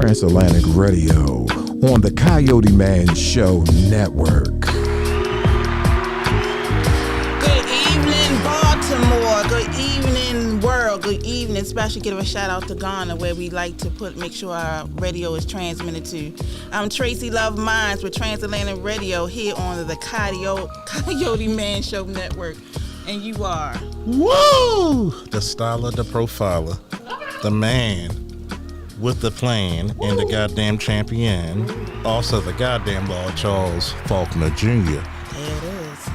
TransAtlantic Radio on the Coyoteman Show Network. Good evening, Baltimore. Good evening, world. Good evening. Especially give a shout out to Ghana, where we like to make sure our radio is transmitted to. I'm Tracy Love Mines with TransAtlantic Radio here on the Coyoteman Show Network. And you are? Woo! The styler, the profiler, the man with the plan, and the goddamn champion. Also the goddamn Lord Charles Faulkner Jr. There it is.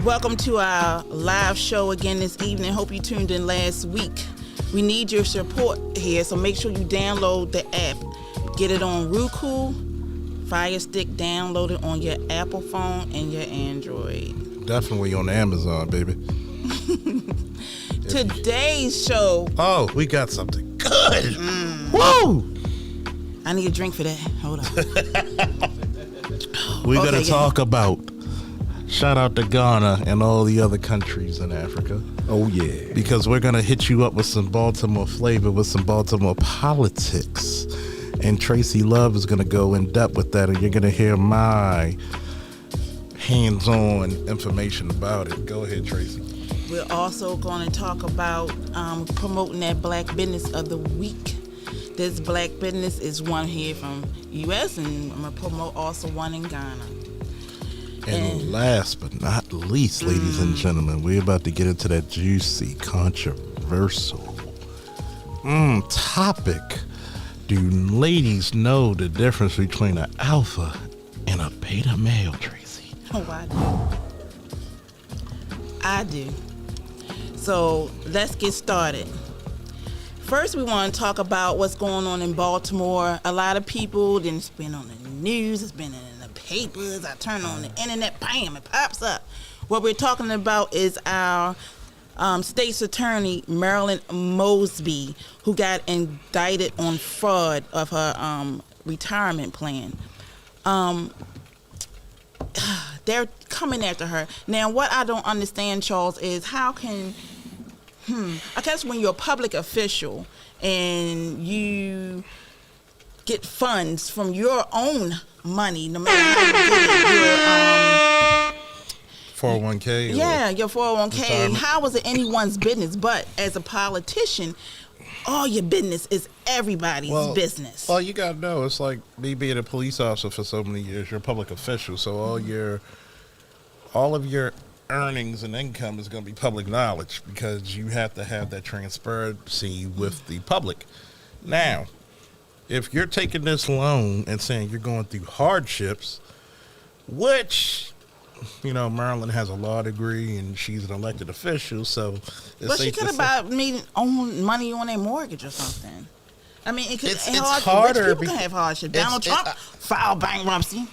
Welcome to our live show again this evening. Hope you tuned in last week. We need your support here, so make sure you download the app. Get it on Roku, Fire Stick, download it on your Apple phone and your Android. Definitely on Amazon, baby. Today's show. Oh, we got something good. Woo! I need a drink for that. Hold on. We're going to talk about, shout out to Ghana and all the other countries in Africa. Oh, yeah. Because we're going to hit you up with some Baltimore flavor, with some Baltimore politics. And Tracy Love is going to go in depth with that, and you're going to hear my hands-on information about it. Go ahead, Tracy. We're also going to talk about promoting that Black Business of the Week. This Black Business is one here from U.S. and I'm going to promote also one in Ghana. And last but not least, ladies and gentlemen, we're about to get into that juicy, controversial topic. Do ladies know the difference between an alpha and a beta male, Tracy? Oh, I do. So let's get started. First, we want to talk about what's going on in Baltimore. A lot of people, then it's been on the news, it's been in the papers. I turn on the internet, bam, it pops up. What we're talking about is our state's attorney, Marilyn Mosby, who got indicted on fraud of her retirement plan. They're coming after her. Now, what I don't understand, Charles, is how can, I guess when you're a public official and you get funds from your own money, no matter how you get it, 401k? Yeah, your 401k. Retirement. How is it anyone's business? But as a politician, all your business is everybody's business. Well, you got to know, it's like me being a police officer for so many years. You're a public official, so all of your earnings and income is going to be public knowledge because you have to have that transparency with the public. Now, if you're taking this loan and saying you're going through hardships, which, you know, Marilyn has a law degree and she's an elected official, so but she could have own money on a mortgage or something. I mean, it's harder. Rich people can have hardship. Donald Trump filed bankruptcy.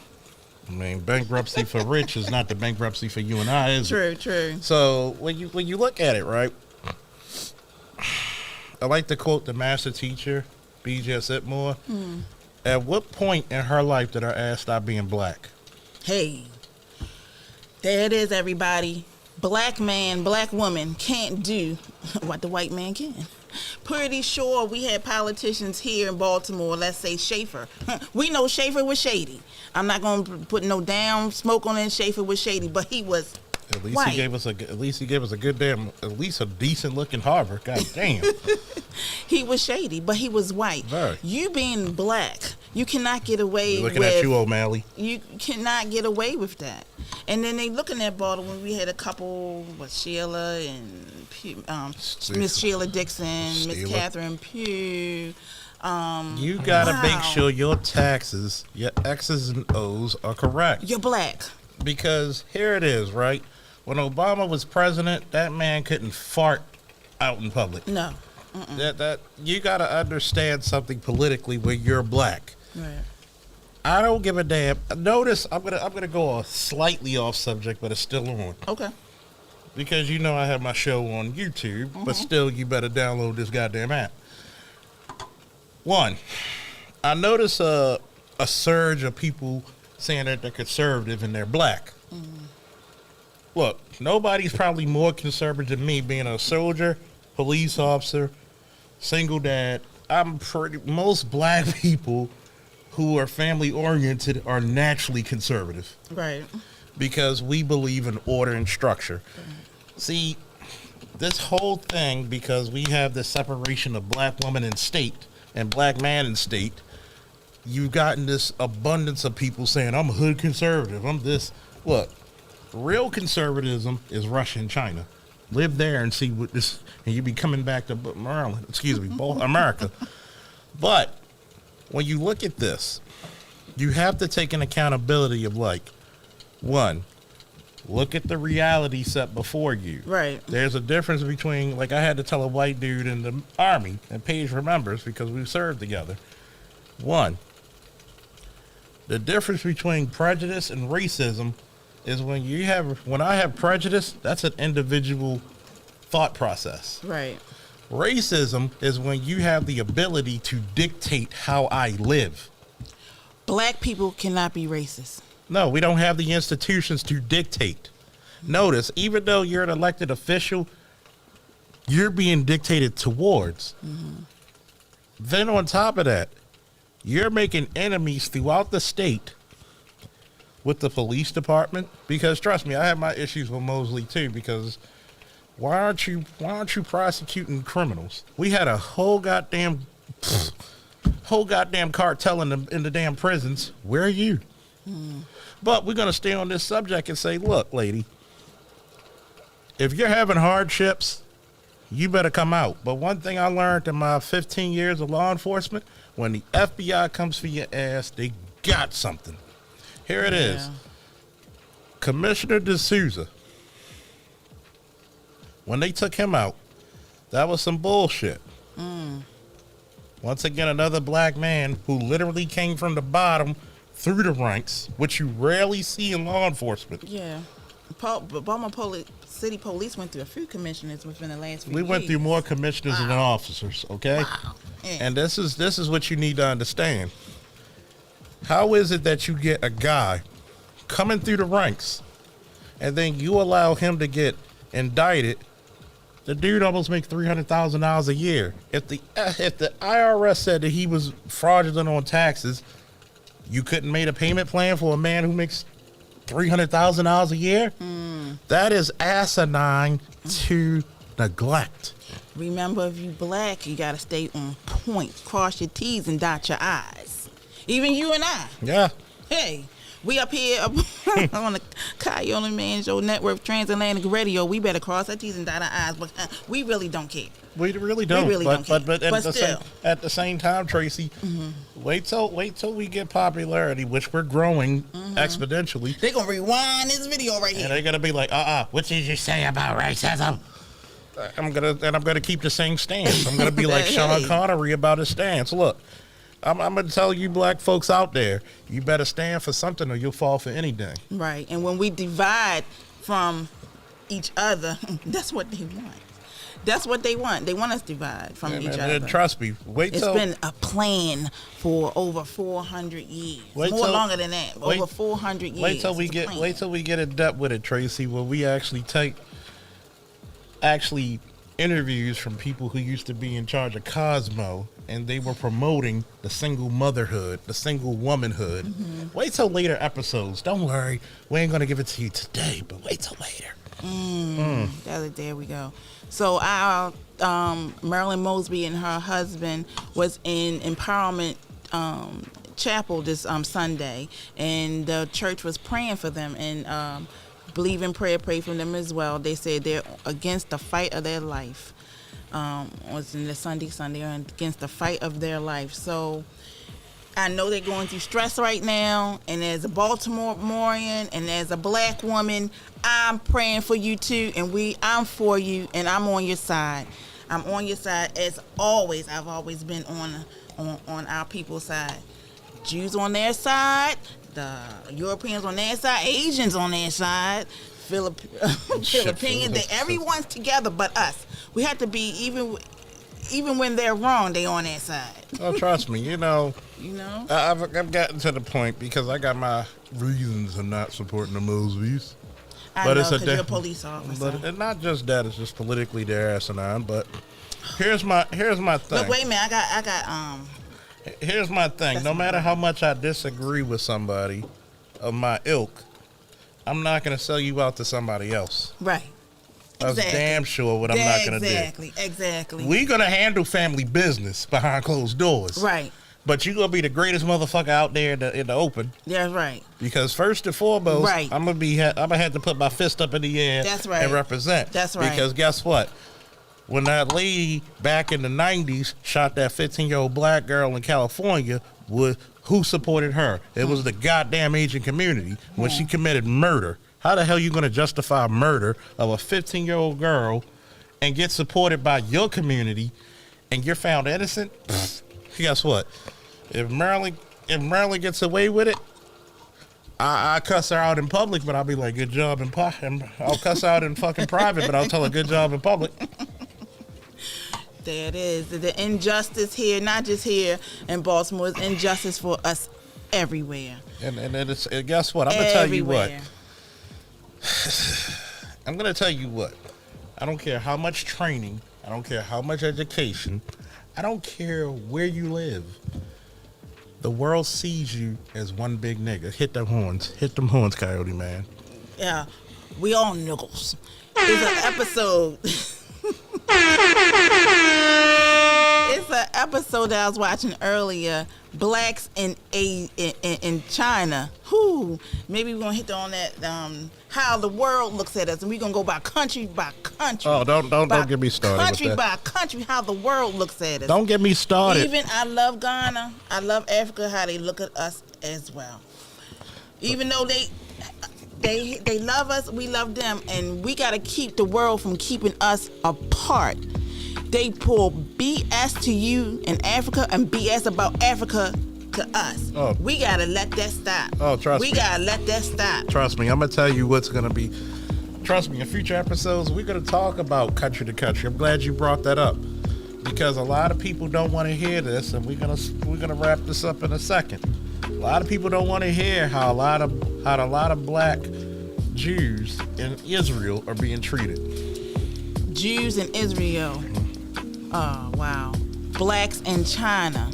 I mean, bankruptcy for rich is not the bankruptcy for you and I, is it? True. So when you look at it, right, I like to quote the master teacher, B.J. Sitmore. At what point in her life did her ass stop being black? Hey, there it is, everybody. Black man, black woman can't do what the white man can. Pretty sure we had politicians here in Baltimore, let's say Schaefer. We know Schaefer was shady. I'm not going to put no down smoke on that. Schaefer was shady, but he was white. He gave us a good damn, at least a decent looking harbor. God damn. He was shady, but he was white. Very. You being black, you cannot get away with. Looking at you, O'Malley. You cannot get away with that. And then they looking at Baltimore. We had a couple, Sheila and Miss Sheila Dixon, Miss Catherine Pugh. You gotta make sure your taxes, your X's and O's are correct. You're black. Because here it is, right? When Obama was president, that man couldn't fart out in public. No. That you gotta understand something politically when you're black. Right. I don't give a damn. Notice I'm gonna go slightly off subject, but it's still on. Okay. Because you know I have my show on YouTube, but still you better download this goddamn app. One, I notice a surge of people saying that they're conservative and they're black. Look, nobody's probably more conservative than me, being a soldier, police officer, single dad. most black people who are family oriented are naturally conservative. Right. Because we believe in order and structure. See, this whole thing, because we have this separation of black woman in state and black man in state, you've gotten this abundance of people saying, I'm a hood conservative, I'm this. Look, real conservatism is Russia and China. Live there and see what this, and you be coming back to Maryland, America. But when you look at this, you have to take an accountability of like, one, look at the reality set before you. Right. There's a difference between, like I had to tell a white dude in the Army, and Paige remembers because we served together. One, the difference between prejudice and racism is when I have prejudice, that's an individual thought process. Right. Racism is when you have the ability to dictate how I live. Black people cannot be racist. No, we don't have the institutions to dictate. Notice, even though you're an elected official, you're being dictated towards. Mm-hmm. Then on top of that, you're making enemies throughout the state with the police department. Because trust me, I have my issues with Mosley too. Because why aren't you prosecuting criminals? We had a whole goddamn cartel in the damn prisons. Where are you? But we're gonna stay on this subject and say, look, lady, if you're having hardships, you better come out. But one thing I learned in my 15 years of law enforcement, when the FBI comes for your ass, they got something. Here it is. Commissioner D'Souza, when they took him out, that was some bullshit. Once again, another black man who literally came from the bottom through the ranks, which you rarely see in law enforcement. Yeah. Baltimore City Police went through a few commissioners within the last few years. We went through more commissioners than officers, okay? Wow. Yeah. And this is what you need to understand. How is it that you get a guy coming through the ranks and then you allow him to get indicted? The dude almost makes $300,000 a year. If the IRS said that he was fraudulent on taxes, you couldn't make a payment plan for a man who makes $300,000 a year? That is asinine to neglect. Remember, if you black, you got to stay on point. Cross your T's and dot your I's. Even you and I. Yeah. Hey, we up here on the Coyoteman Show Network, TransAtlantic Radio. We better cross our T's and dot our I's, but we really don't care. We really don't. Don't care. But at the same time, Tracy, wait till we get popularity, which we're growing exponentially. They're going to rewind this video right here. And they're going to be like, what did you say about racism? I'm gonna keep the same stance. I'm gonna be like Sean Connery about his stance. Look, I'm gonna tell you black folks out there, you better stand for something or you'll fall for anything. Right. And when we divide from each other, that's what they want. That's what they want. They want us to divide from each other. Trust me. It's been a plan for over 400 years. Longer than that. Over 400 years. Wait till we get in depth with it, Tracy, where we actually take interviews from people who used to be in charge of Cosmo, and they were promoting the single motherhood, the single womanhood. Wait till later episodes. Don't worry, we ain't gonna give it to you today, but wait till later. There we go. So our Marilyn Mosby and her husband was in Empowerment Chapel this Sunday, and the church was praying for them and believe in prayer, pray for them as well. They said they're against the fight of their life. Was in the Sunday against the fight of their life. So I know they're going through stress right now, and as a Baltimorean and as a black woman, I'm praying for you too, and I'm for you, and I'm on your side. I'm on your side as always. I've always been on our people's side. Jews on their side, the Europeans on their side, Asians on their side, Philippines. Everyone's together but us. We have to be even when they're wrong, they on their side. Oh, trust me, I've gotten to the point because I got my reasons of not supporting the Mosbys. I know, because you're a police officer. But and not just that, it's just politically they're asinine. But Here's my thing. Look, wait a minute. I got. Here's my thing. No matter how much I disagree with somebody of my ilk, I'm not going to sell you out to somebody else. Right. That's damn sure what I'm not going to do. Exactly. We're going to handle family business behind closed doors. Right. But you're going to be the greatest motherfucker out there in the open. That's right. Because first and foremost, right. I'm going to have to put my fist up in the air That's right. and represent. That's right. Because guess what? When that lady back in the 90s shot that 15-year-old black girl in California, who supported her? It was the goddamn Asian community when she committed murder. How the hell are you going to justify murder of a 15-year-old girl and get supported by your community and you're found innocent? Guess what? If Maryland gets away with it, I cuss her out in public, but I'll be like, good job I'll cuss her out in fucking private, but I'll tell her good job in public. There it is. The injustice here, not just here in Baltimore, is injustice for us everywhere. And guess what? I'm going to tell you what. I'm going to tell you what. I don't care how much training. I don't care how much education. I don't care where you live. The world sees you as one big nigga. Hit them horns. Hit them horns, Coyote Man. Yeah. We all niggles. There's an episode. It's an episode that I was watching earlier. Blacks in China. Maybe we're gonna hit on that. How the world looks at us, and we're gonna go by country by country. Oh, don't get me started. Country with by that. country, how the world looks at us. Don't get me started. Even I love Ghana. I love Africa. How they look at us as well. Even though they love us, we love them, and we gotta keep the world from keeping us apart. They pull BS to you in Africa and BS about Africa to us. Oh. We gotta let that stop. Oh, trust me. We gotta let that stop. Trust me, I'm gonna tell you what's gonna be. Trust me, in future episodes, we're gonna talk about country to country. I'm glad you brought that up because a lot of people don't want to hear this, and we're gonna wrap this up in a second. A lot of people don't want to hear how a lot of black Jews in Israel are being treated. Jews in Israel. Oh, wow. Blacks in China.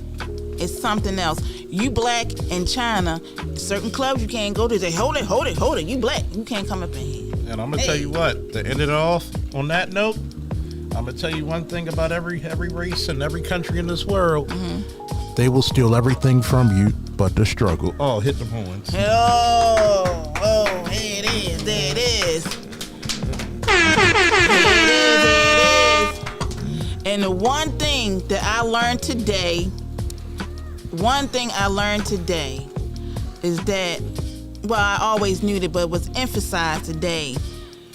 It's something else. You black in China, certain clubs you can't go to. They say, hold it. You black. You can't come up in here. And I'm going to tell you what, to end it off on that note, I'm going to tell you one thing about every race and every country in this world. Mm-hmm. They will steal everything from you but the struggle. Oh, hit them horns. Oh, here it is. There it is. And the one thing that I learned today is that, well, I always knew that, but it was emphasized today.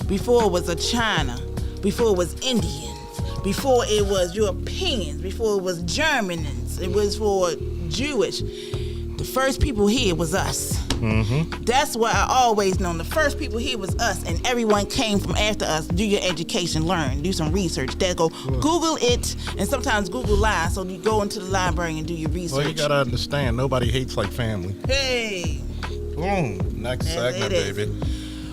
Before it was a China, before it was Indians, before it was Europeans, before it was Germans, it was for Jewish. The first people here was us. Mm-hmm. That's what I always known. The first people here was us, and everyone came from after us. Do your education, learn, do some research. Google it, and sometimes Google lies. So you go into the library and do your research. Well, you gotta understand, nobody hates like family. Hey. Boom. Next segment, baby.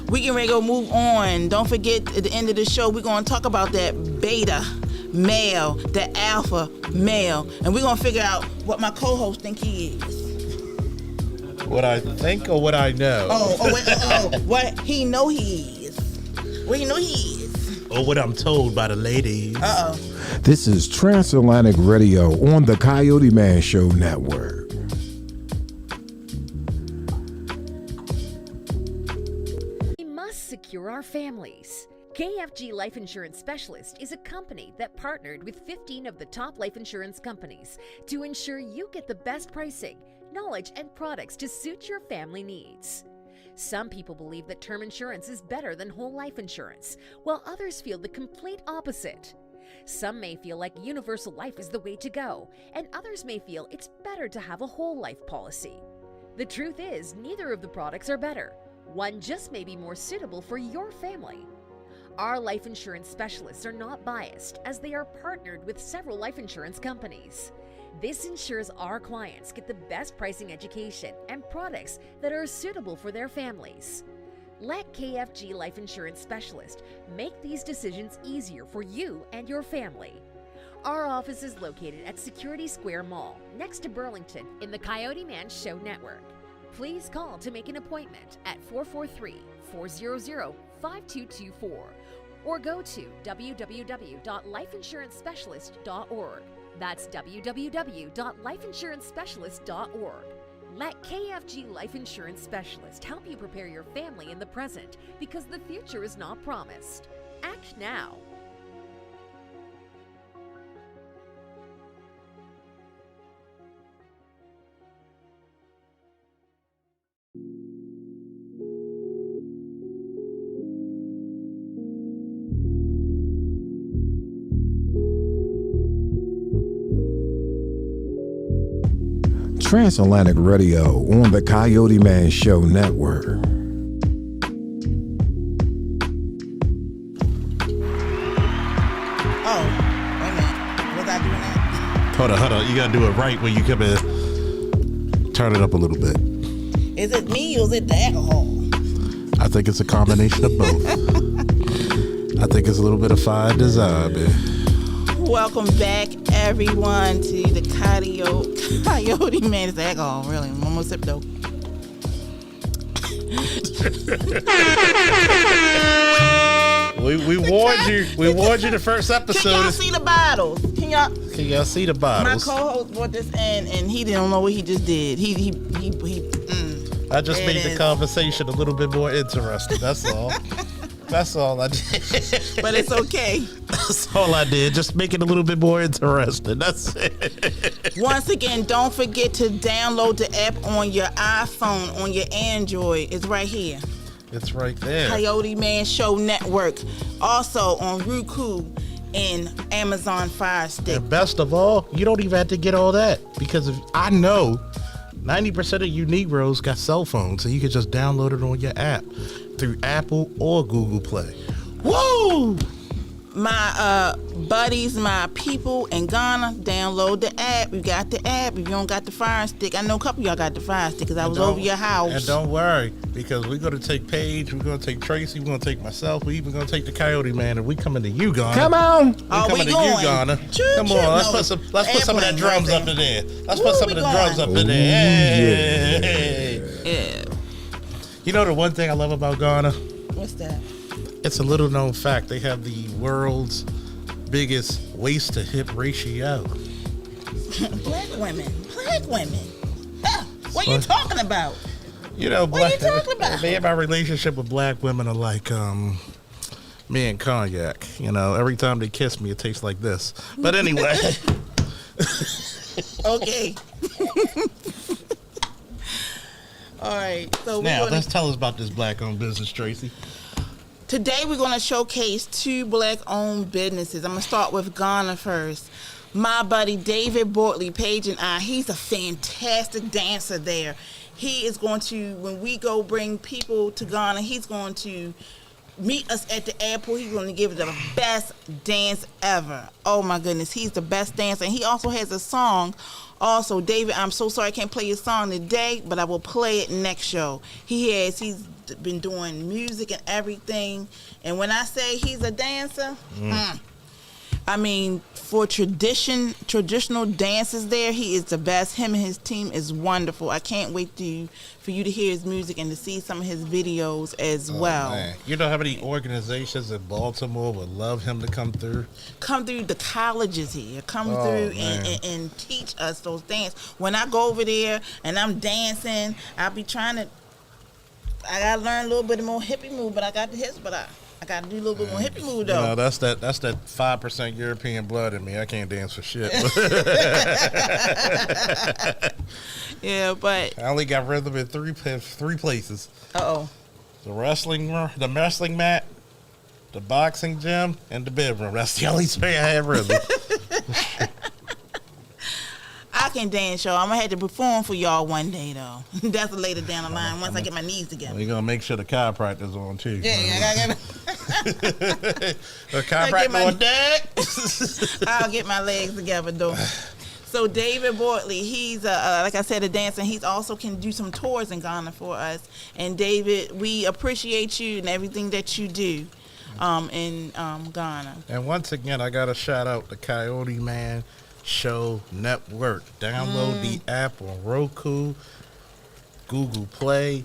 We can ready to go move on. Don't forget, at the end of the show, we're gonna talk about that beta male, that alpha male, and we're gonna figure out what my co-host think he is. What I think or what I know? What he know he is. What he know he is. Or what I'm told by the ladies. This is TransAtlantic Radio on the Coyote Man Show Network. We must secure our families. KFG Life Insurance Specialist is a company that partnered with 15 of the top life insurance companies to ensure you get the best pricing, knowledge, and products to suit your family needs. Some people believe that term insurance is better than whole life insurance, while others feel the complete opposite. Some may feel like universal life is the way to go, and others may feel it's better to have a whole life policy. The truth is, neither of the products are better. One just may be more suitable for your family. Our life insurance specialists are not biased, as they are partnered with several life insurance companies. This ensures our clients get the best pricing, education, and products that are suitable for their families. Let KFG Life Insurance Specialist make these decisions easier for you and your family. Our office is located at Security Square Mall, next to Burlington, in the Coyote Man Show Network. Please call to make an appointment at 443-400-5224 or go to www.lifeinsurancespecialist.org. That's www.lifeinsurancespecialist.org. Let KFG Life Insurance Specialist help you prepare your family in the present because the future is not promised. Act now. Transatlantic Radio on the Coyote Man Show Network. Oh, wait a minute. Was I doing that? Hold on. You gotta do it right when you come in. Turn it up a little bit. Is it me or is it the alcohol? I think it's a combination of both. I think it's a little bit of fine design, man. Welcome back, everyone, to the Coyote Man. It's alcohol, really. One more sip, though. We warned you. We warned you the first episode. Can y'all see the bottles? Can y'all see the bottles? My co-host brought this in, and he didn't know what he just did. I just made the conversation a little bit more interesting. That's all. That's all I did. But it's okay. That's all I did. Just make it a little bit more interesting. That's it. Once again, don't forget to download the app on your iPhone, on your Android. It's right here. It's right there. Coyote Man Show Network. Also on Roku and Amazon Fire Stick. And best of all, you don't even have to get all that. Because I know 90% of you Negroes got cell phones, so you can just download it on your app through Apple or Google Play. Woo! My buddies, my people in Ghana, download the app. We got the app. If you don't got the Fire Stick, I know a couple of y'all got the Fire Stick because I was over your house. And don't worry, because we're going to take Paige, we're going to take Tracy, we're going to take myself, we're even going to take the Coyote Man, and we coming to you, Ghana. Come on. We going. Ghana. Come on, let's put some of that drums up in there. Let's put some of the drums up in there. Hey. Yeah. You know the one thing I love about Ghana? What's that? It's a little known fact. They have the world's biggest waist to hip ratio. Black women. What are you talking about? You know, what are you talking about? Me and my relationship with black women are like me and cognac. You know, every time they kiss me, it tastes like this. But anyway. Okay. All right. So now, let's tell us about this black-owned business, Tracy. Today we're going to showcase two black-owned businesses. I'm going to start with Ghana first. My buddy David Bortley, Paige and I, he's a fantastic dancer there. He is going to, when we go bring people to Ghana, he's going to meet us at the airport. He's going to give the best dance ever. Oh my goodness, he's the best dancer. And he also has a song. Also, David, I'm so sorry I can't play your song today, but I will play it next show. He's been doing music and everything. And when I say he's a dancer, I mean, for traditional dances there, he is the best. Him and his team is wonderful. I can't wait for you to hear his music and to see some of his videos as well. Man. You know how many organizations in Baltimore would love him to come through? Come through the colleges here. Come through and teach us those dances. When I go over there and I'm dancing, I'll be trying to, I got to learn a little bit more hippie move, but I got the hips, but I got to do a little bit more hippie move, though. You know, that's that 5% European blood in me. I can't dance for shit. Yeah, but I only got rhythm in three places. Uh-oh. The wrestling mat, the boxing gym, and the bedroom. That's the only three I have rhythm. I can dance, y'all. I'm going to have to perform for y'all one day, though. That's later down the line once I get my knees together. We're going to make sure the chiropractor's on, too. Yeah, I got the chiropractor on deck. I'll get my legs together, though. So David Bortley, he's, like I said, a dancer. He also can do some tours in Ghana for us. And David, we appreciate you and everything that you do. in Ghana. And once again, I got to shout out the Coyoteman Show Network. Download the app on Roku, Google Play,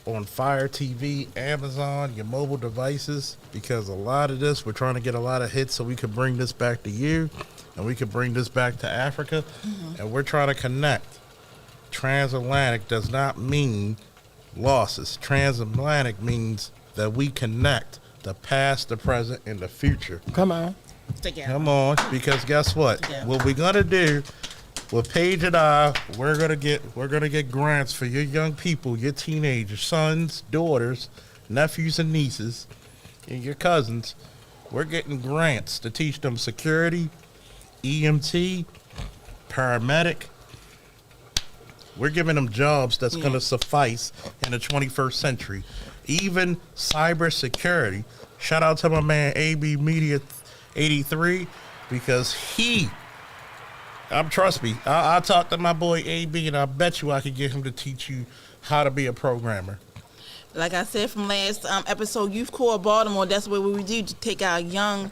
on Fire TV, Amazon, your mobile devices, because a lot of this, we're trying to get a lot of hits so we can bring this back to you and we can bring this back to Africa. And we're trying to connect. Transatlantic does not mean losses. Transatlantic means that we connect the past, the present, and the future. Come on. Together. Come on, because guess what? Together. What we're gonna do with Paige and I, we're gonna get grants for your young people, your teenagers, sons, daughters, nephews and nieces, and your cousins. We're getting grants to teach them security, EMT, paramedic. We're giving them jobs that's gonna suffice in the 21st century. Even cybersecurity. Shout out to my man AB Media 83, because trust me, I talked to my boy AB, and I bet you I could get him to teach you how to be a programmer. Like I said from last episode, Youth Corps of Baltimore, that's what we do, to take our young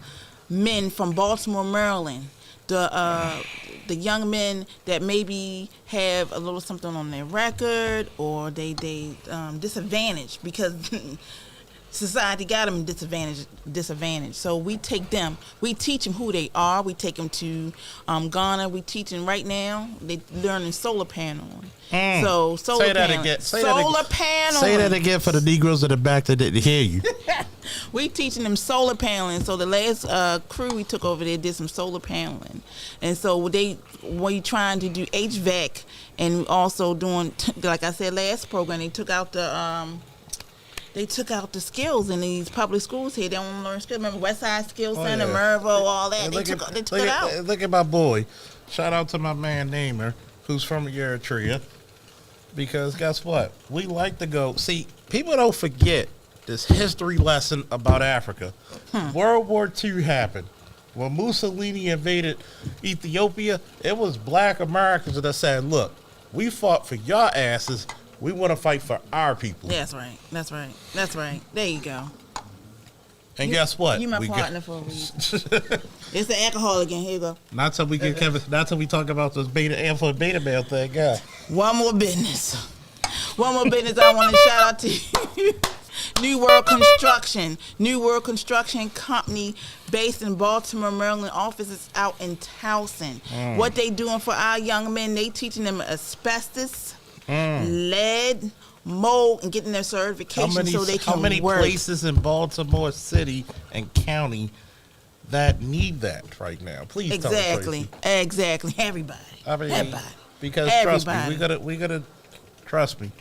men from Baltimore, Maryland, the young men that maybe have a little something on their record, or they disadvantaged because society got them disadvantaged. So we take them, we teach them who they are. We take them to Ghana. We teach them right now. They learning solar paneling. So solar Say that paneling. again. Solar paneling. Say that again for the Negroes in the back that didn't hear you. We teaching them solar paneling. So the last crew we took over there did some solar paneling, and so we trying to do HVAC, and also doing, like I said last program, they took out the skills in these public schools here. They don't learn skills. Remember West Side Skills Center, Mervo, all that. They took it out. Look at my boy. Shout out to my man Namer, who's from Eritrea. Because guess what? We like to go. See, people don't forget this history lesson about Africa. World War II happened. When Mussolini invaded Ethiopia, it was black Americans that said, look, we fought for your asses. We want to fight for our people. That's right. There you go. And guess what? You my partner for a reason. It's the alcohol again. Here you go. Not till we get Kevin. Not till we talk about this alpha and beta male thing. Yeah. One more business. I want to shout out to New World Construction. New World Construction Company based in Baltimore, Maryland. Offices out in Towson. What they doing for our young men? They teaching them asbestos, lead, mold, and getting their certification so they can work. How many places in Baltimore City and County that need that right now? Please tell us, Tracy. Exactly. Everybody. Everybody. Because Everybody. trust me, we gotta trust me.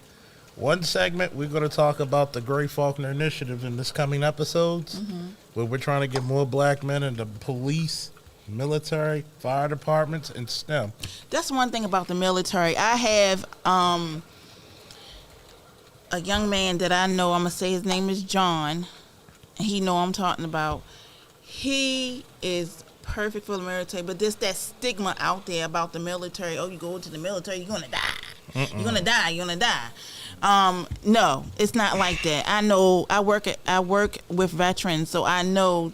One segment we're gonna talk about the Gray Faulkner Initiative in this coming episodes, where we're trying to get more black men into police, military, fire departments, and STEM. That's one thing about the military. I have a young man that I know. I'm gonna say his name is John. He know I'm talking about. He is perfect for the military, but there's that stigma out there about the military. Oh, you go to the military, you're gonna die. You're gonna die. No, it's not like that. I know. I work with veterans, so I know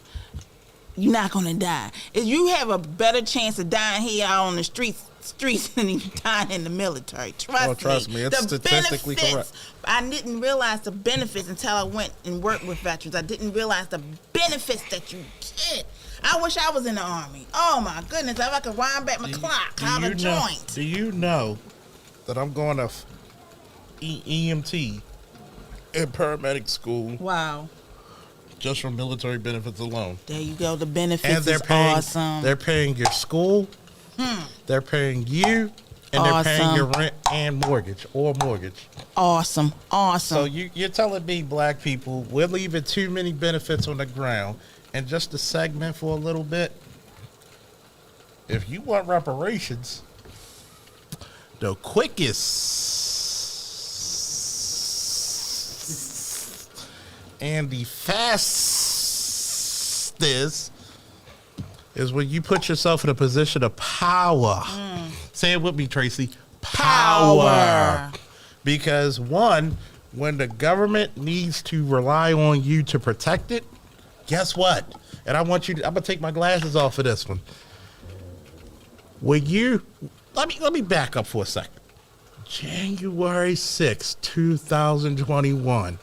you're not gonna die. If you have a better chance of dying here out on the streets than you dying in the military. Trust me. It's statistically correct. I didn't realize the benefits until I went and worked with veterans. I didn't realize the benefits that you get. I wish I was in the Army. Oh my goodness! If I could wind back my clock, have a joint. Do you know that I'm going to EMT and paramedic school? Wow. Just from military benefits alone. There you go. The benefits and they're is paying, awesome. They're paying your school. They're paying you. And they're paying your rent and mortgage. Awesome. So you're telling me, black people, we're leaving too many benefits on the ground. And just to segment for a little bit, if you want reparations, the quickest and the fastest is when you put yourself in a position of power. Say it with me, Tracy. Power. Because one, when the government needs to rely on you to protect it, Guess what? And I'm gonna take my glasses off for this one. Let me back up for a second. January 6, 2021.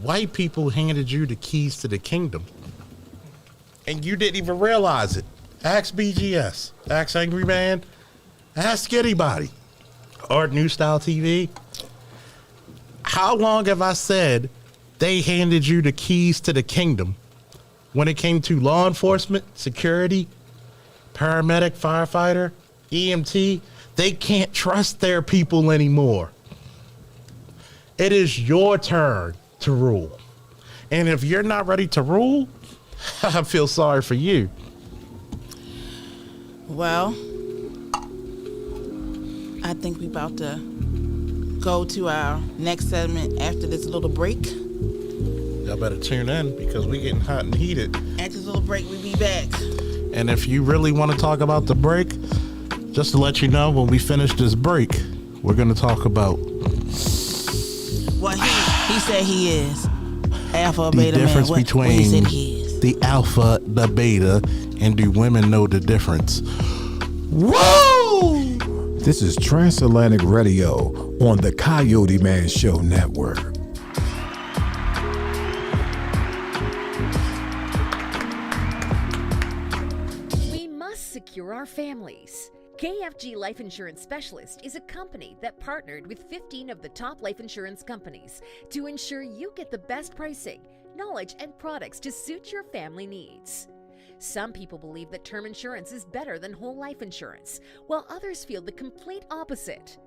White people handed you the keys to the kingdom. And you didn't even realize it. Ask BGS. Ask Angry Man. Ask anybody. Or New Style TV. How long have I said they handed you the keys to the kingdom when it came to law enforcement, security, paramedic, firefighter, EMT? They can't trust their people anymore. It is your turn to rule. And if you're not ready to rule, I feel sorry for you. Well, I think we're about to go to our next segment after this little break. Y'all better tune in because we getting hot and heated. After this little break, we'll be back. And if you really want to talk about the break, just to let you know, when we finish this break, we're going to talk about what he said he is. Alpha or the beta difference man. What he said between he is. the alpha, the beta, and do women know the difference? Woo! This is Transatlantic Radio on the Coyote Man Show Network. We must secure our families. KFG Life Insurance Specialist is a company that partnered with 15 of the top life insurance companies to ensure you get the best pricing, knowledge, and products to suit your family needs. Some people believe that term insurance is better than whole life insurance, while others feel the complete opposite.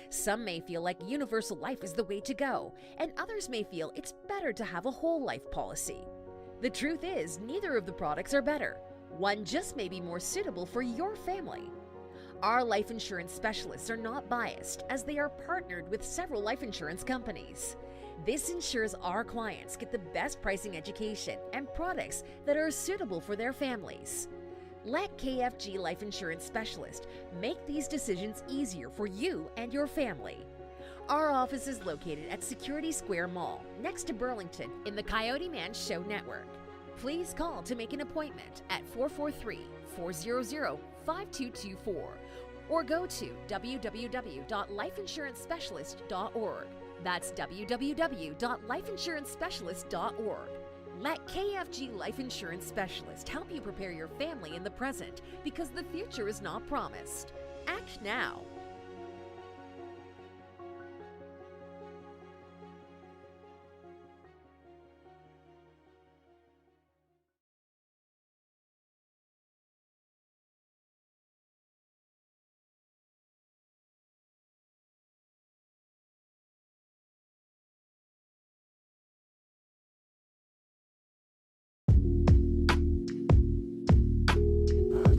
Some may feel like universal life is the way to go, and others may feel it's better to have a whole life policy. The truth is, neither of the products are better. One just may be more suitable for your family. Our life insurance specialists are not biased, as they are partnered with several life insurance companies. This ensures our clients get the best pricing, education, and products that are suitable for their families. Let KFG Life Insurance Specialist make these decisions easier for you and your family. Our office is located at Security Square Mall, next to Burlington, in the Coyote Man Show Network. Please call to make an appointment at 443-400-5224 or go to www.lifeinsurancepecialist.org. That's www.lifeinsurancepecialist.org. Let KFG Life Insurance Specialist help you prepare your family in the present, because the future is not promised. Act now.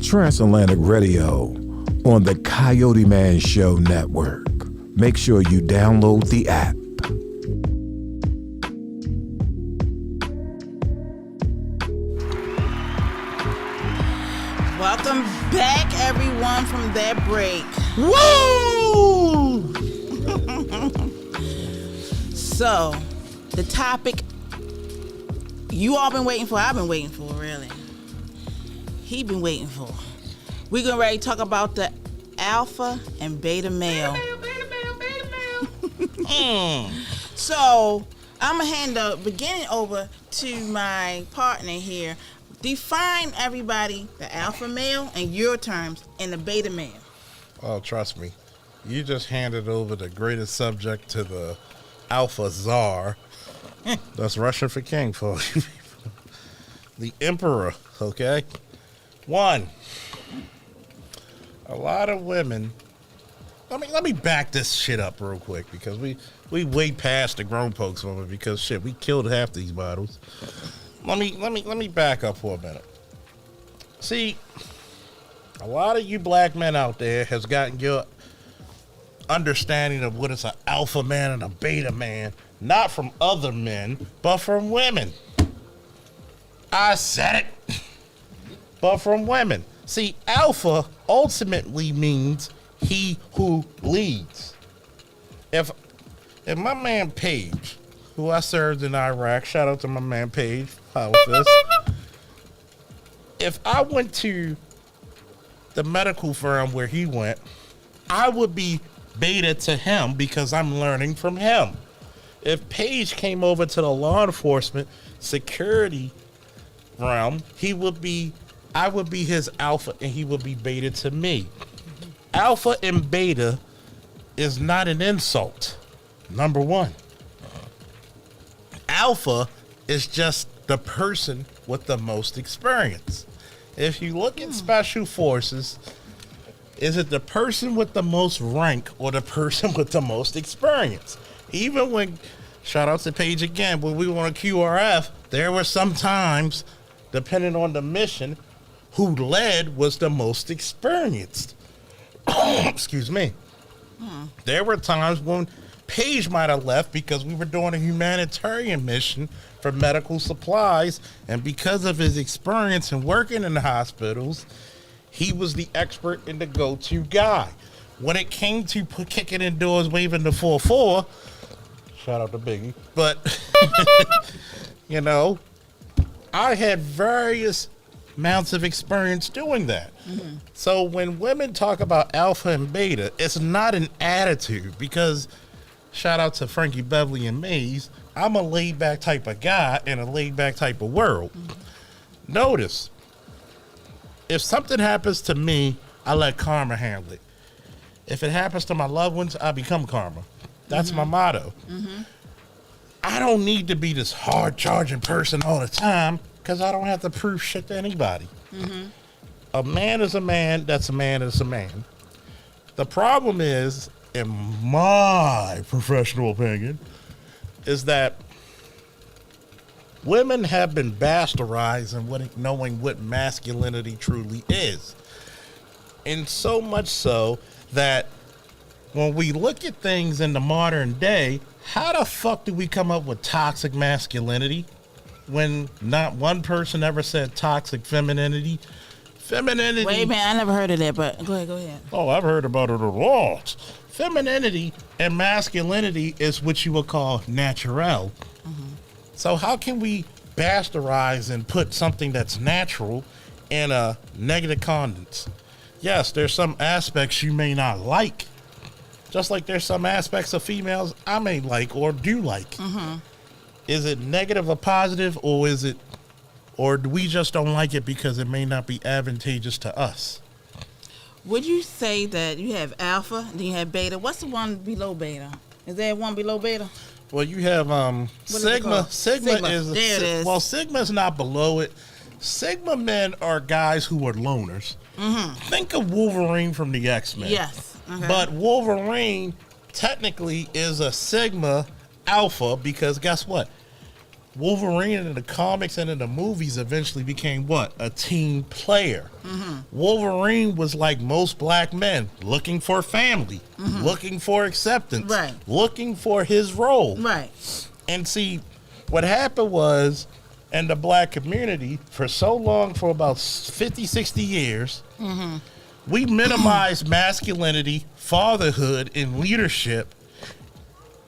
Transatlantic Radio on the Coyote Man Show Network. Make sure you download the app. Welcome back, everyone, from that break. Woo! So, the topic you all been waiting for, I've been waiting for, really. He been waiting for. We're going to ready to talk about the alpha and beta male. So, I'm going to hand the beginning over to my partner here. Define, everybody, the alpha male in your terms and the beta male. Oh, trust me. You just handed over the greatest subject to the alpha czar. That's Russian for king, for the emperor, okay? One, a lot of women. Let me back this shit up real quick, because we way past the grown folks moment, because shit, we killed half these bottles. Let me back up for a minute. See, a lot of you black men out there has gotten your understanding of what is an alpha man and a beta man, not from other men, but from women. I said it. But from women. See, alpha ultimately means he who leads. If my man Page, who I served in Iraq, shout out to my man Page, power fist. If I went to the medical firm where he went, I would be beta to him because I'm learning from him. If Paige came over to the law enforcement security realm, I would be his alpha and he would be beta to me. Alpha and beta is not an insult. Number one. Alpha is just the person with the most experience. If you look at special forces, is it the person with the most rank or the person with the most experience? Even when, shout out to Paige again, when we were on QRF, there were some times, depending on the mission, who led was the most experienced. Excuse me. There were times when Paige might have left because we were doing a humanitarian mission for medical supplies, and because of his experience in working in the hospitals, he was the expert and the go-to guy. When it came to kicking in doors, waving the 4-4, shout out to Biggie, but, you know, I had various amounts of experience doing that. So when women talk about alpha and beta, it's not an attitude because, shout out to Frankie Beverly and Maze, I'm a laid-back type of guy in a laid-back type of world. Notice, if something happens to me, I let karma handle it. If it happens to my loved ones, I become karma. That's my motto. I don't need to be this hard-charging person all the time because I don't have to prove shit to anybody. A man is a man, that's a man, that's a man. The problem is, in my professional opinion, is that women have been bastardized in knowing what masculinity truly is. And so much so that when we look at things in the modern day, how the fuck do we come up with toxic masculinity when not one person ever said toxic femininity? Femininity. Wait a minute, I never heard of that, but go ahead. Oh, I've heard about it a lot. Femininity and masculinity is what you would call natural. So how can we bastardize and put something that's natural in a negative context? Yes, there's some aspects you may not like, just like there's some aspects of females I may like or do like. Is it negative or positive, or do we just don't like it because it may not be advantageous to us? Would you say that you have alpha, then you have beta? What's the one below beta? Is there one below beta? Well, you have Sigma. Sigma is there. It is. Well, Sigma is not below it. Sigma men are guys who are loners. Think of Wolverine from the X-Men. Yes. Okay. But Wolverine technically is a Sigma alpha because guess what? Wolverine in the comics and in the movies eventually became what? A team player. Wolverine was like most black men, looking for family, looking for acceptance, Right. looking for his role. Right. And see, what happened was, in the black community, for so long, for about 50, 60 years, we minimized masculinity, fatherhood, and leadership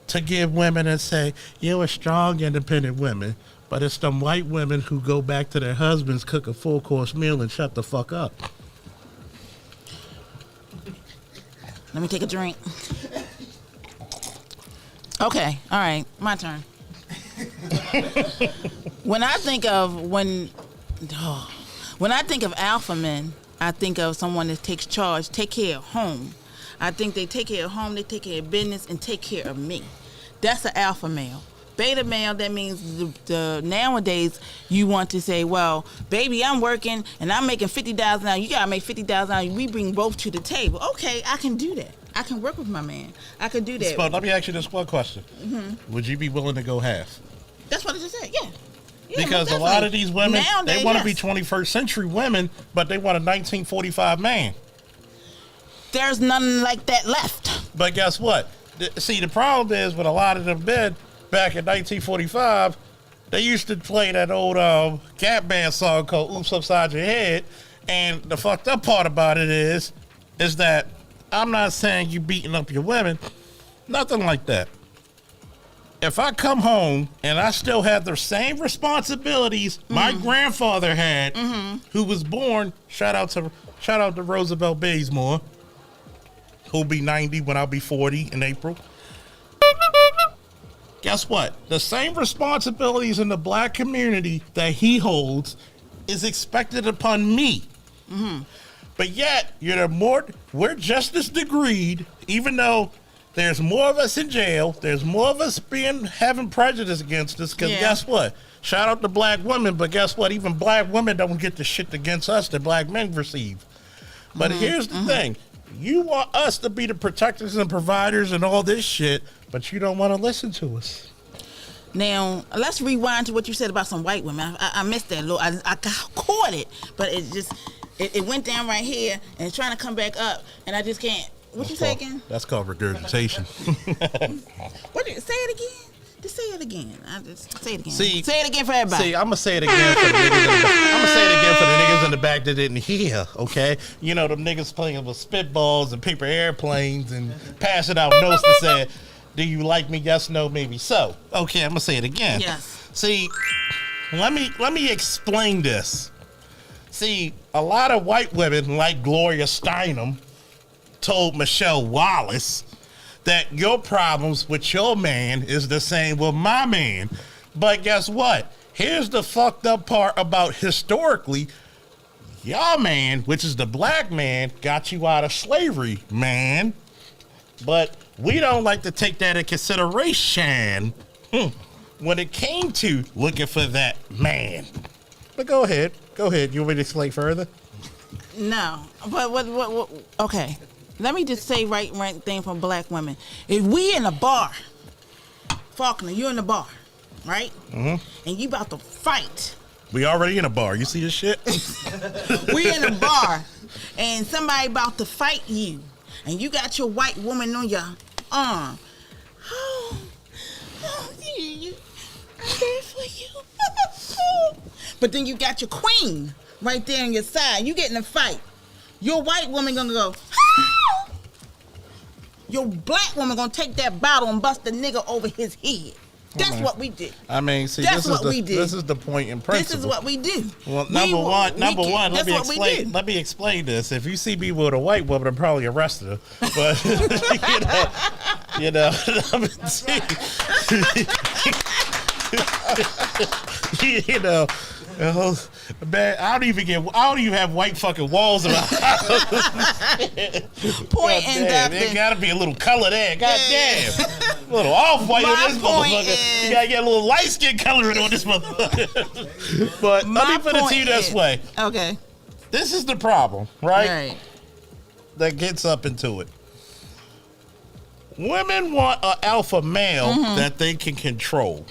to give women and say, you're a strong, independent women, but it's them white women who go back to their husbands, cook a full-course meal, and shut the fuck up. Let me take a drink. Okay, all right, my turn. When I think of alpha men, I think of someone that takes charge, take care of home. I think they take care of home, they take care of business, and take care of me. That's an alpha male. Beta male, that means the nowadays you want to say, well, baby, I'm working and I'm making $50,000 now. You gotta make $50,000. We bring both to the table. Okay, I can do that. I can work with my man. I can do that. But let me ask you this one question: would you be willing to go half? That's what I just said. Yeah. Because a lot of these women, nowadays, they want to be 21st century women, but they want a 1945 man. There's none like that left. But guess what? See, the problem is with a lot of them men back in 1945, they used to play that old Gap Band song called Oops Upside Your Head. And the fucked up part about it is that I'm not saying you beating up your women. Nothing like that. if I come home and I still have the same responsibilities my grandfather had, who was born, shout out to Roosevelt Bazemore, who'll be 90 when I'll be 40 in April. Guess what? The same responsibilities in the black community that he holds is expected upon me. But yet, we're just as degreed, even though there's more of us in jail, there's more of us having prejudice against us, because guess what? Shout out to black women, but guess what? Even black women don't get the shit against us that black men receive. But here's the thing. You want us to be the protectors and providers and all this shit, but you don't want to listen to us. Now, let's rewind to what you said about some white women. I missed that. I caught it, but it just, it went down right here, and it's trying to come back up, and I just can't. What you say again? That's called regurgitation. Say it again. Just say it again. Say it again. See, say it again for everybody. See, I'm gonna say it again for the niggas in the back. I'm gonna say it again for the niggas in the back that didn't hear. Okay, you know them niggas playing with spitballs and paper airplanes and passing out notes that said, "Do you like me? Yes, no, maybe so." Okay, I'm gonna say it again. Yes. See, let me explain this. See, a lot of white women like Gloria Steinem told Michelle Wallace that your problems with your man is the same with my man. But guess what? Here's the fucked up part about historically, your man, which is the black man, got you out of slavery, man. But we don't like to take that in consideration when it came to looking for that man. But go ahead. You want me to explain further? No, but what? Okay. Let me just say right thing for black women. If we in a bar, Faulkner, you in the bar, right? And you about to fight. We already in a bar. You see this shit? We in a bar, and somebody about to fight you, and you got your white woman on your arm. Oh, yeah, I'm there for you. But then you got your queen right there on your side. You get in a fight. Your white woman gonna go, ah! Your black woman gonna take that bottle and bust the nigga over his head. That's what we did. I mean, see, That's what we did. This is the point in principle. This is what we do. Well, number one, let me explain this. If you see me with a white woman, I'm probably arrested her. But you know, you know, man, I don't even have white fucking walls in my house. Point and there gotta be a little color there. God damn. A little off-white on this motherfucker. You gotta get a little light-skin coloring on this motherfucker. But let me put it to you this way. Okay. This is the problem, right? Right. That gets up into it. Women want an alpha male that they can control.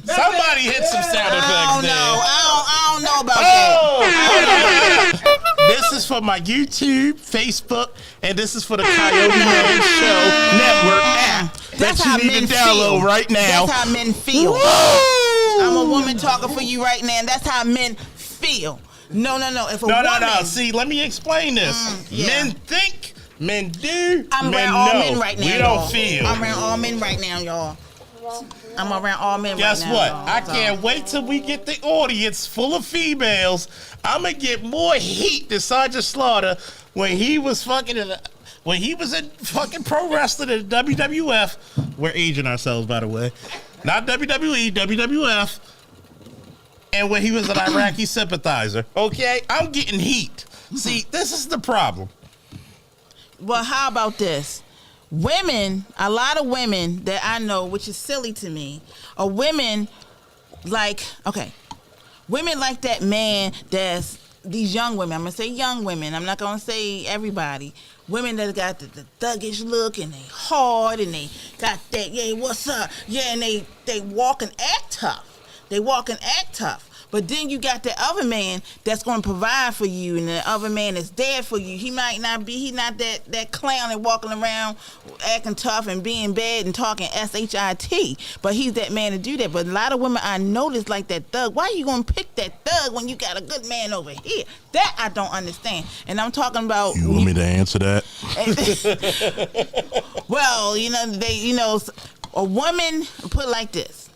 Somebody hit some sound effects there. I don't know about that. This is for my YouTube, Facebook, and this is for the Coyoteman Show Network app that you need to download right now. That's how men feel. Woo! I'm a woman talking for you right now, and that's how men feel. No. If a no. woman, See, let me explain this. Men think, men do, I'm men around all know. men right now. We y'all. don't feel. I'm around all men right now, y'all. I'm around all men Guess right now. what? Y'all, I can't wait till we get the audience full of females. I'm gonna get more heat than Sergeant Slaughter when he was in fucking pro wrestling in WWF. We're aging ourselves, by the way. Not WWE, WWF. And when he was an Iraqi sympathizer. Okay? I'm getting heat. See, this is the problem. Well, how about this? Women, a lot of women that I know, which is silly to me, are women like that man that's these young women. I'm going to say young women. I'm not going to say everybody. Women that got the thuggish look and they hard and they got that, yeah, what's up? Yeah, and they walk and act tough. But then you got the other man that's going to provide for you, and the other man is there for you. He might not be, he not that clown and walking around acting tough and being bad and talking shit, but he's that man to do that. But a lot of women I notice like that thug. Why you going to pick that thug when you got a good man over here? That I don't understand. And I'm talking about. You want me to answer that? Well, a woman, put it like this.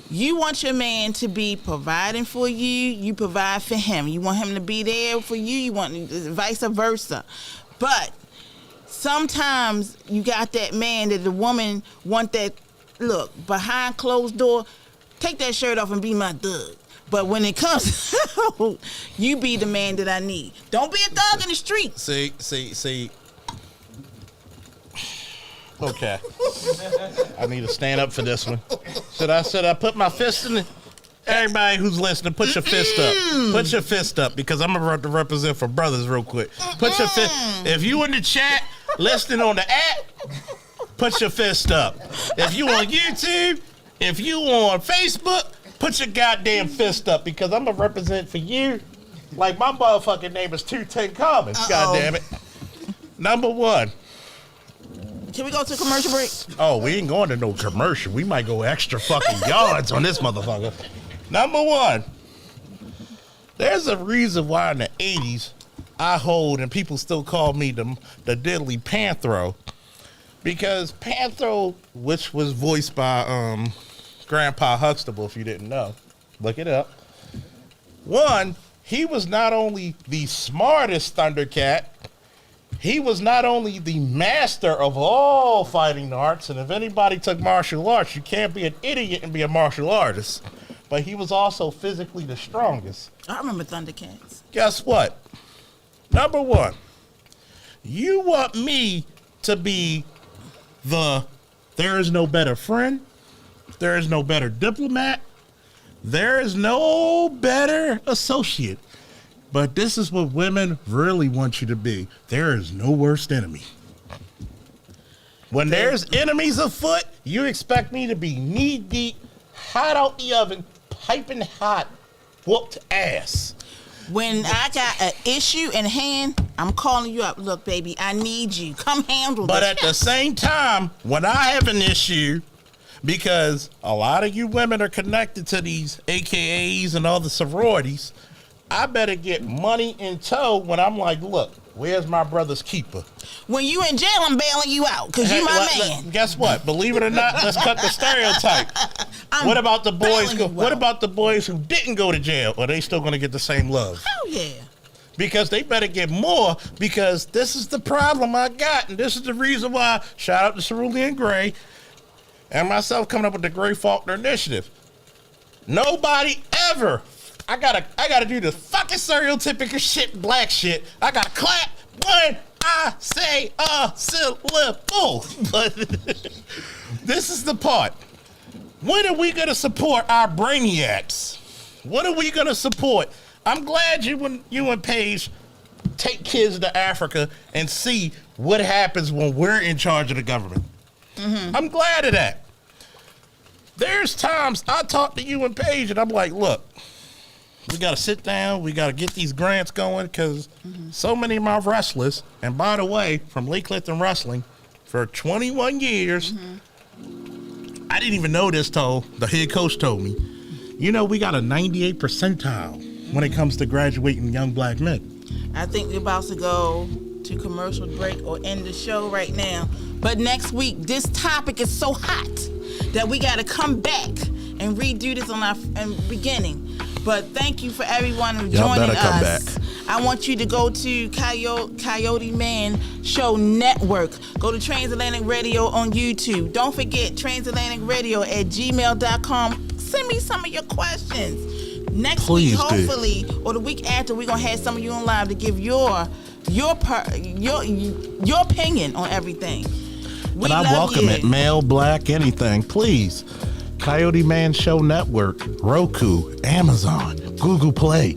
You want your man to be providing for you. You provide for him. You want him to be there for you. You want vice versa. But sometimes you got that man that the woman want that, look, behind closed door, take that shirt off and be my thug. But when it comes, you be the man that I need. Don't be a thug in the street. See. Okay. I need to stand up for this one. Should I put my fist in it? Everybody who's listening, put your fist up. Put your fist up, because I'm going to represent for brothers real quick. Put your fist. If you in the chat, listening on the app, put your fist up. If you on YouTube, if you on Facebook, put your goddamn fist up, because I'm going to represent for you like my motherfucking name is 210 Common. Goddamn it. Number one. Can we go to a commercial break? Oh, we ain't going to no commercial. We might go extra fucking yards on this motherfucker. Number one, there's a reason why in the 80s I hold, and people still call me the diddly Panthro, because Panthro, which was voiced by Grandpa Huxtable, if you didn't know, look it up. One, he was not only the smartest Thundercat, he was not only the master of all fighting arts, and if anybody took martial arts, you can't be an idiot and be a martial artist, but he was also physically the strongest. I remember Thundercats. Guess what? Number one, you want me to be there is no better friend, there is no better diplomat, there is no better associate. But this is what women really want you to be. There is no worst enemy. When there's enemies afoot, you expect me to be knee deep, hot out the oven, piping hot, whooped ass. When I got an issue in hand, I'm calling you up. Look, baby, I need you. Come handle this. But at the same time, when I have an issue, because a lot of you women are connected to these AKAs and other sororities, I better get money in tow when I'm like, look, where's my brother's keeper? When you in jail, I'm bailing you out because you my man. Guess what? Believe it or not, let's cut the stereotype. What about the boys? What about the boys who didn't go to jail? Are they still going to get the same love? Oh yeah. Because they better get more, because this is the problem I got, and this is the reason why. Shout out to Cerulean Gray and myself coming up with the Gray Faulkner Initiative. Nobody ever. I gotta do the fucking stereotypical shit, black shit. I gotta clap when I say a syllable. But this is the part. When are we gonna support our brainiacs? What are we gonna support? I'm glad you and Paige take kids to Africa and see what happens when we're in charge of the government. Mm-hmm. I'm glad of that. There's times I talk to you and Paige and I'm like, look, we got to sit down. We got to get these grants going, because so many of my wrestlers, and by the way, from Lake Clifton Wrestling, for 21 years, I didn't even know this till the head coach told me. You know, we got a 98 percentile when it comes to graduating young black men. I think we're about to go to commercial break or end the show right now. But next week, this topic is so hot that we got to come back and redo this on our beginning. But thank you for everyone who joining us. Come back. I want you to go to Coyoteman Show Network. Go to TransAtlantic Radio on YouTube. Don't forget transatlanticradio@gmail.com. Send me some of your questions. Next week, hopefully, or the week after, we're gonna have some of you on live to give your opinion on everything. And I welcome it, male, black, anything, please. Coyote Man Show Network, Roku, Amazon, Google Play.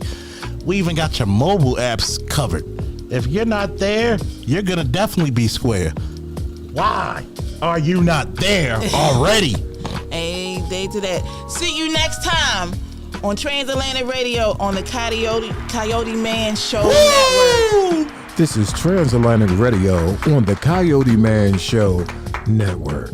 We even got your mobile apps covered. If you're not there, you're going to definitely be square. Why are you not there already? Hey, day to that. See you next time on TransAtlantic Radio on the Coyote Man Show Network. This is TransAtlantic Radio on the Coyote Man Show Network.